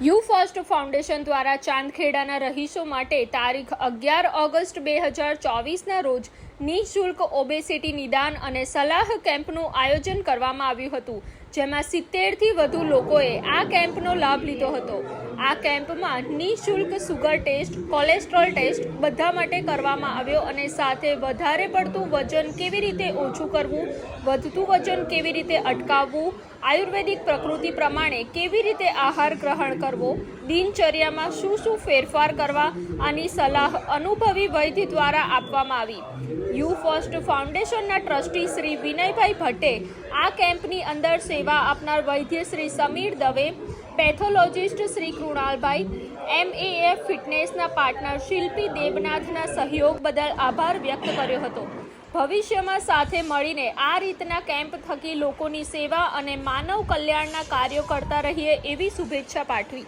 You first foundation દ્વારા ચાંદખેડાના રહીશો માટે તારીખ 11 ઓગસ્ટ 2024ના રોજ નિઃશુલ્ક ઓબેસિટી નિદાન અને સલાહ કેમ્પનું આયોજન કરવામાં આવ્યું હતું, જેમાં 70થી વધુ લોકોએ આ કેમ્પનો લાભ લીધો હતો। આ કેમ્પમાં નિઃશુલ્ક સુગર ટેસ્ટ, કોલેસ્ટ્રોલ ટેસ્ટ બધા માટે કરવામાં આવ્યો અને સાથે વધારે પડતું વજન કેવી રીતે ઓછું કરવું, વધતું વજન કેવી રીતે અટકાવવું, આયુર્વેદિક પ્રકૃતિ પ્રમાણે કેવી રીતે આહાર ગ્રહણ કરવો, દિનચર્યામાં શું ફેરફાર કરવા, આની સલાહ અનુભવી વૈદ્ય દ્વારા આપવામાં આવી। યુ ફર્સ્ટ ફાઉન્ડેશનના ટ્રસ્ટી શ્રી વિનયભાઈ ભટ્ટે આ કેમ્પની અંદર સેવા આપનાર વૈદ્ય શ્રી સમીર દવે, પેથોલોજીસ્ટ શ્રી કૃણાલભાઈ, MAF ફિટનેસના પાર્ટનર શિલ્પી દેબનાથના સહયોગ બદલ આભાર વ્યક્ત કર્યો હતો। ભવિષ્યમાં સાથે મળીને આ રીતના કેમ્પ થકી લોકોની સેવા અને માનવ કલ્યાણના કાર્યો કરતા રહીએ એવી શુભેચ્છા પાઠવી।